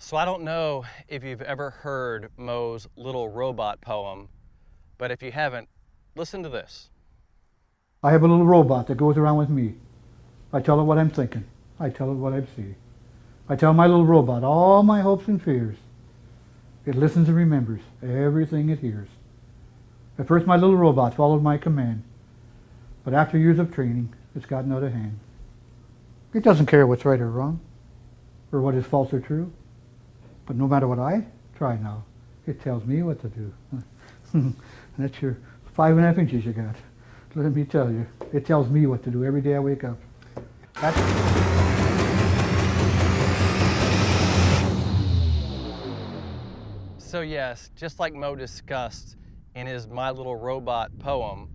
So I don't know if you've ever heard Moe's Little Robot poem, but if you haven't, listen to this. I have a little robot that goes around with me. I tell it what I'm thinking. I tell it what I see. I tell my little robot all my hopes and fears. It listens and remembers everything it hears. At first, my little robot followed my command, but after years of training, it's gotten out of hand. It doesn't care what's right or wrong, or what is false or true, but no matter what I try now, it tells me what to do. And that's your 5.5 inches you got. Let me tell you, it tells me what to do every day I wake up. So yes, just like Moe discussed in his My Little Robot poem,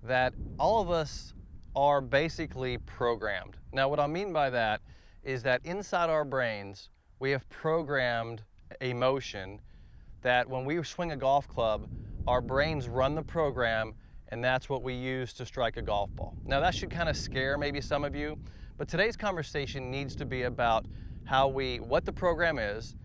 that all of us are basically programmed. Now what I mean by that is that inside our brains, we have programmed a motion that when we swing a golf club, our brains run the program, and that's what we use to strike a golf ball. Now that should kind of scare maybe some of you, but today's conversation needs to be about what the program is,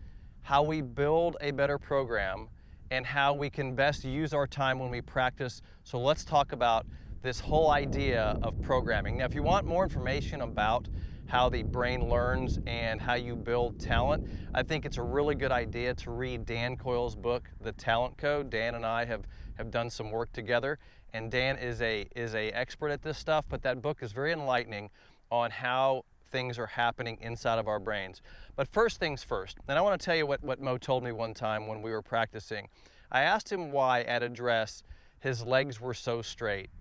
how we build a better program, and how we can best use our time when we practice. So let's talk about this whole idea of programming. Now, if you want more information about how the brain learns and how you build talent, I think it's a really good idea to read Dan Coyle's book, The Talent Code. Dan and I have done some work together, and Dan is a expert at this stuff, but that book is very enlightening on how things are happening inside of our brains. But first things first, and I want to tell you what Moe told me one time when we were practicing. I asked him why at address his legs were so straight.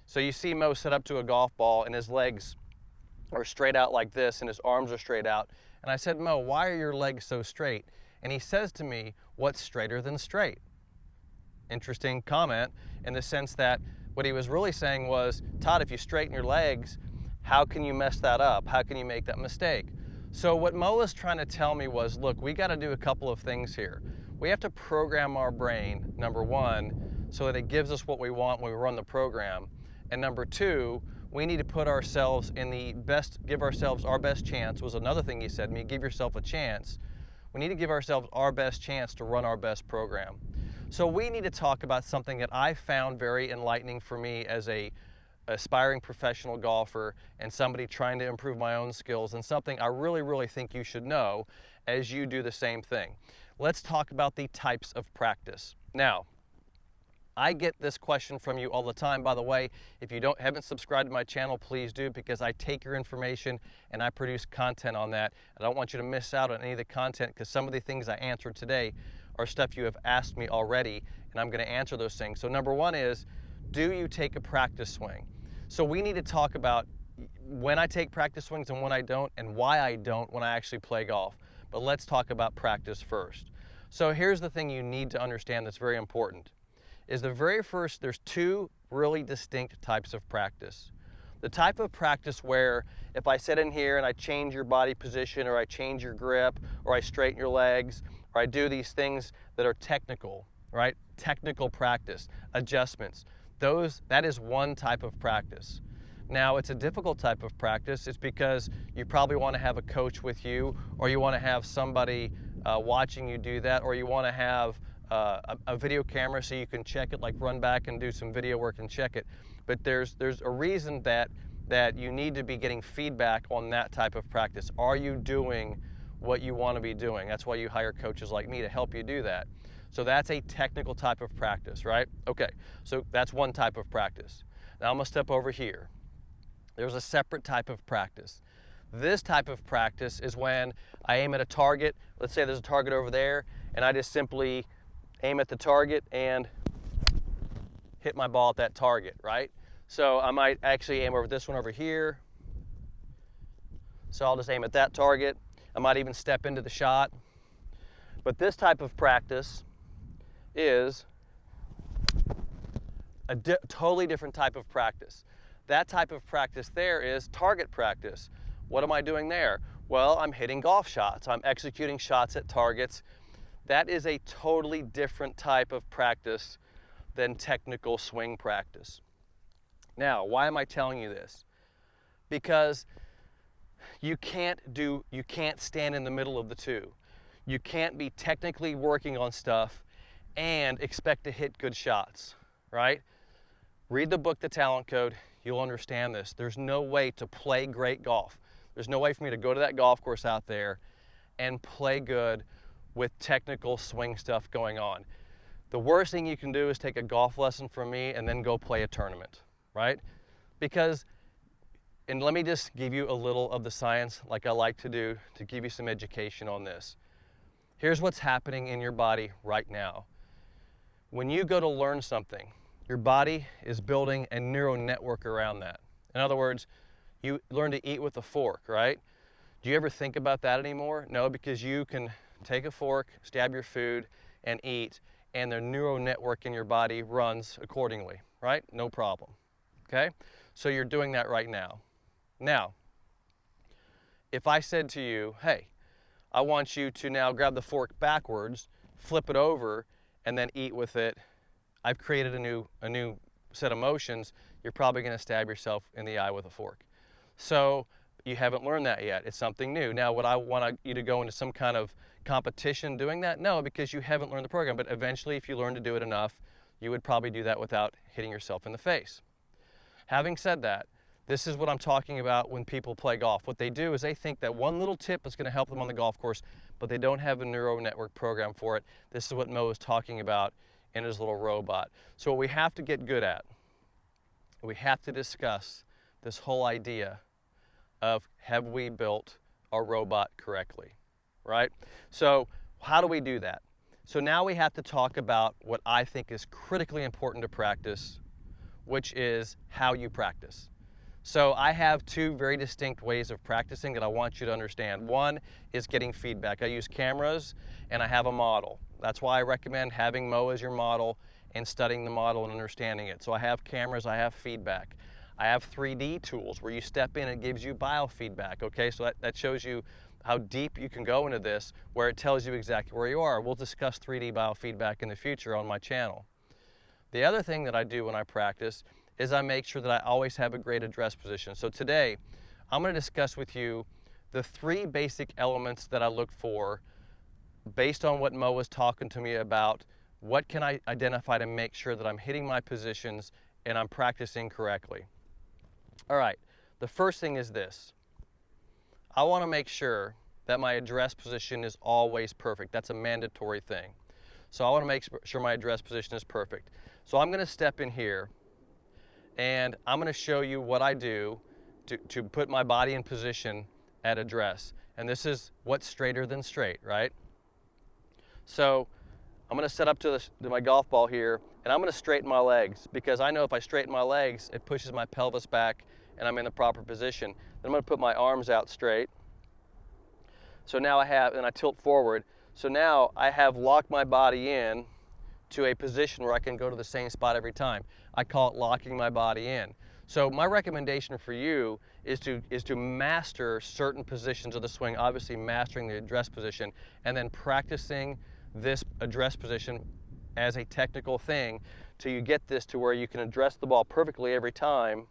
So you see Moe set up to a golf ball and his legs are straight out like this and his arms are straight out. And I said, Moe, why are your legs so straight? And he says to me, what's straighter than straight? Interesting comment in the sense that what he was really saying was, Todd, if you straighten your legs, how can you mess that up? How can you make that mistake? So what Moe was trying to tell me was, look, we got to do a couple of things here. We have to program our brain, number one, so that it gives us what we want when we run the program. And number two, we need to put ourselves in give ourselves our best chance, was another thing he said to me, give yourself a chance. We need to give ourselves our best chance to run our best program. So we need to talk about something that I found very enlightening for me as a aspiring professional golfer and somebody trying to improve my own skills, and something I really, really think you should know as you do the same thing. Let's talk about the types of practice. Now, I get this question from you all the time. By the way, if you haven't subscribed to my channel, please do, because I take your information and I produce content on that. I don't want you to miss out on any of the content, because some of the things I answered today are stuff you have asked me already, and I'm going to answer those things. So number one is, do you take a practice swing? So we need to talk about when I take practice swings and when I don't, and why I don't when I actually play golf. But let's talk about practice first. So here's the thing you need to understand that's very important, is the very first, there's two really distinct types of practice. The type of practice where if I sit in here and I change your body position, or I change your grip, or I straighten your legs, or I do these things that are technical, right? Technical practice, adjustments. That is one type of practice. Now, it's a difficult type of practice. It's because you probably want to have a coach with you, or you want to have somebody watching you do that, or you want to have a video camera so you can check it, like run back and do some video work and check it. But there's a reason that you need to be getting feedback on that type of practice. Are you doing what you want to be doing? That's why you hire coaches like me to help you do that. So that's a technical type of practice, right? Okay, so that's one type of practice. Now I'm gonna step over here. There's a separate type of practice. This type of practice is when I aim at a target. Let's say there's a target over there, and I just simply aim at the target and hit my ball at that target, right? So I might actually aim over this one over here. So I'll just aim at that target. I might even step into the shot. But this type of practice is a totally different type of practice. That type of practice there is target practice. What am I doing there? Well, I'm hitting golf shots. I'm executing shots at targets. That is a totally different type of practice than technical swing practice. Now, why am I telling you this? Because you can't stand in the middle of the two. You can't be technically working on stuff and expect to hit good shots, right? Read the book, The Talent Code. You'll understand this. There's no way to play great golf. There's no way for me to go to that golf course out there and play good with technical swing stuff going on. The worst thing you can do is take a golf lesson from me and then go play a tournament, right? Because, and let me just give you a little of the science like I like to do to give you some education on this. Here's what's happening in your body right now. When you go to learn something, your body is building a neural network around that. In other words, you learn to eat with a fork, right? Do you ever think about that anymore? No, because you can take a fork, stab your food, and eat, and the neural network in your body runs accordingly, right? No problem, okay? So you're doing that right now. Now, if I said to you, hey, I want you to now grab the fork backwards, flip it over, and then eat with it, I've created a new set of motions, you're probably gonna stab yourself in the eye with a fork. So you haven't learned that yet. It's something new. Now, would I want you to go into some kind of competition doing that? No, because you haven't learned the program. But eventually, if you learn to do it enough, you would probably do that without hitting yourself in the face. Having said that, this is what I'm talking about when people play golf. What they do is they think that one little tip is going to help them on the golf course, but they don't have a neural network program for it. This is what Mo is talking about in his little robot. So what we have to get good at, we have to discuss this whole idea of, have we built our robot correctly, right? So how do we do that? So now we have to talk about what I think is critically important to practice, which is how you practice. So I have two very distinct ways of practicing that I want you to understand. One is getting feedback. I use cameras and I have a model. That's why I recommend having Mo as your model and studying the model and understanding it. So I have cameras, I have feedback. I have 3D tools where you step in and it gives you biofeedback, okay? So that shows you how deep you can go into this, where it tells you exactly where you are. We'll discuss 3D biofeedback in the future on my channel. The other thing that I do when I practice is I make sure that I always have a great address position. So today, I'm gonna discuss with you the 3 basic elements that I look for based on what Mo was talking to me about. What can I identify to make sure that I'm hitting my positions and I'm practicing correctly? All right, the first thing is this. I want to make sure that my address position is always perfect. That's a mandatory thing. So I want to make sure my address position is perfect. So I'm going to step in here and I'm going to show you what I do to put my body in position at address. And this is what's straighter than straight, right? So I'm going to set up to my golf ball here, and I'm going to straighten my legs, because I know if I straighten my legs, it pushes my pelvis back and I'm in the proper position. Then I'm going to put my arms out straight. So now and I tilt forward. So now I have locked my body in to a position where I can go to the same spot every time. I call it locking my body in. So my recommendation for you is to master certain positions of the swing, obviously mastering the address position, and then practicing this address position as a technical thing till you get this to where you can address the ball perfectly every time,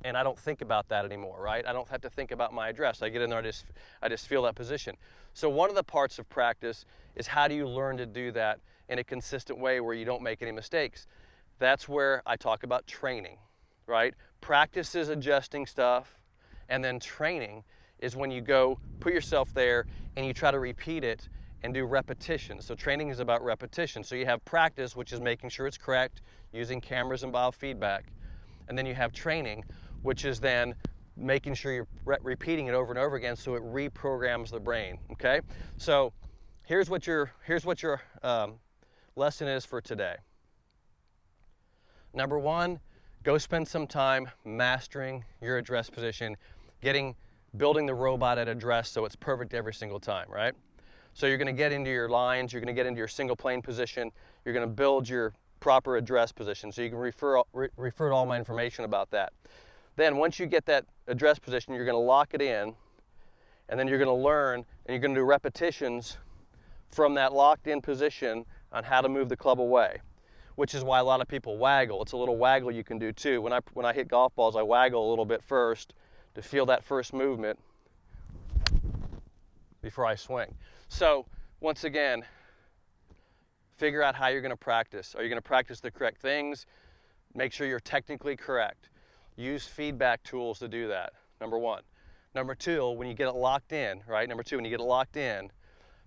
and I don't think about that anymore, right? I don't have to think about my address. I get in there, I just feel that position. So one of the parts of practice is, how do you learn to do that in a consistent way where you don't make any mistakes? That's where I talk about training, right? Practice is adjusting stuff, and then training is when you go put yourself there and you try to repeat it and do repetition. So training is about repetition. So you have practice, which is making sure it's correct, using cameras and biofeedback. And then you have training, which is then making sure you're repeating it over and over again so it reprograms the brain, okay? So here's what your lesson is for today. Number 1, go spend some time mastering your address position, building the robot at address so it's perfect every single time, right? So you're going to get into your lines, you're going to get into your single plane position, you're going to build your proper address position, so you can refer to all my information about that. Then once you get that address position, you're going to lock it in, and then you're going to learn, and you're going to do repetitions from that locked in position on how to move the club away, which is why a lot of people waggle. It's a little waggle you can do too. When I hit golf balls, I waggle a little bit first to feel that first movement before I swing. So once again, figure out how you're going to practice. Are you going to practice the correct things? Make sure you're technically correct. Use feedback tools to do that, number one. Number two, when you get it locked in, right? Number two, when you get it locked in,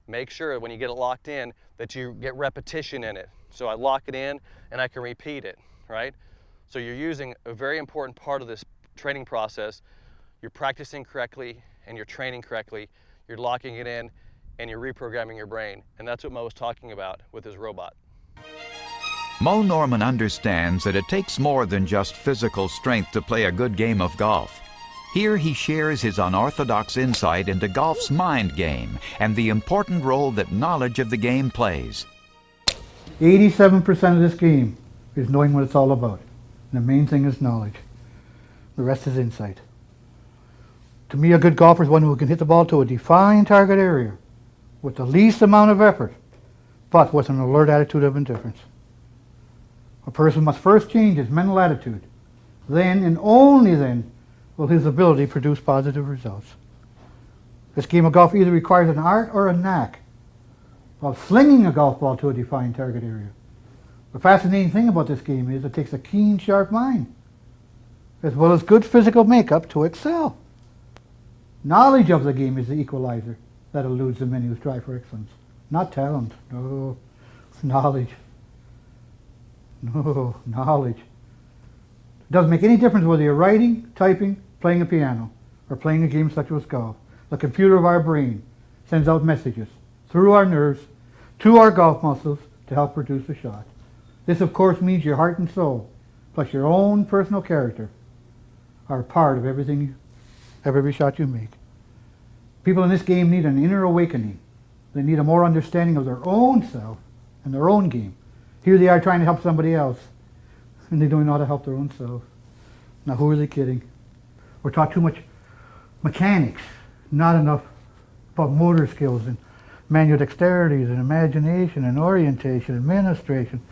make sure when you get it locked in that you get repetition in it. So I lock it in and I can repeat it, right? So you're using a very important part of this training process. You're practicing correctly and you're training correctly. You're locking it in and you're reprogramming your brain. And that's what Mo was talking about with his robot. Mo Norman understands that it takes more than just physical strength to play a good game of golf. Here he shares his unorthodox insight into golf's mind game and the important role that knowledge of the game plays. 87% of this game is knowing what it's all about. And the main thing is knowledge. The rest is insight. To me, a good golfer is one who can hit the ball to a defined target area with the least amount of effort, but with an alert attitude of indifference. A person must first change his mental attitude. Then, and only then, will his ability produce positive results. This game of golf either requires an art or a knack of slinging a golf ball to a defined target area. The fascinating thing about this game is it takes a keen, sharp mind, as well as good physical makeup to excel. Knowledge of the game is the equalizer that eludes the many who strive for excellence. Not talent, no, knowledge. No, knowledge. It doesn't make any difference whether you're writing, typing, playing a piano, or playing a game such as golf. The computer of our brain sends out messages through our nerves to our golf muscles to help produce a shot. This, of course, means your heart and soul, plus your own personal character, are part of every shot you make. People in this game need an inner awakening. They need a more understanding of their own self and their own game. Here they are trying to help somebody else, and they don't know how to help their own self. Now, who are they kidding? We're taught too much mechanics, not enough about motor skills and manual dexterities and imagination and orientation, administration,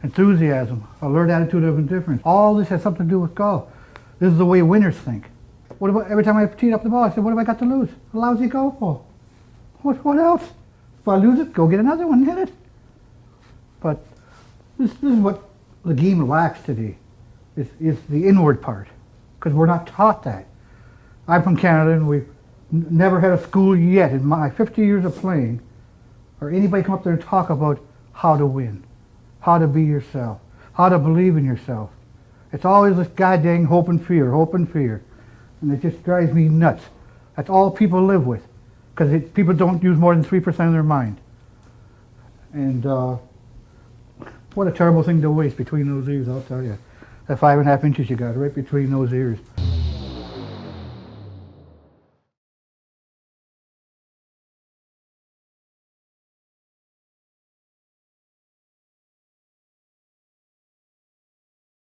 enthusiasm, alert attitude of indifference. All this has something to do with golf. This is the way winners think. What about every time I teed up the ball, I said, what have I got to lose? A lousy golf ball. What else? If I lose it, go get another one and hit it. But this is what the game lacks today, is the inward part, because we're not taught that. I'm from Canada, and we've never had a school yet in my 50 years of playing, or anybody come up there and talk about how to win, how to be yourself, how to believe in yourself. It's always this goddamn hope and fear, and it just drives me nuts. That's all people live with, because people don't use more than 3% of their mind. And what a terrible thing to waste between those ears, I'll tell you. That 5.5 inches you got right between those ears.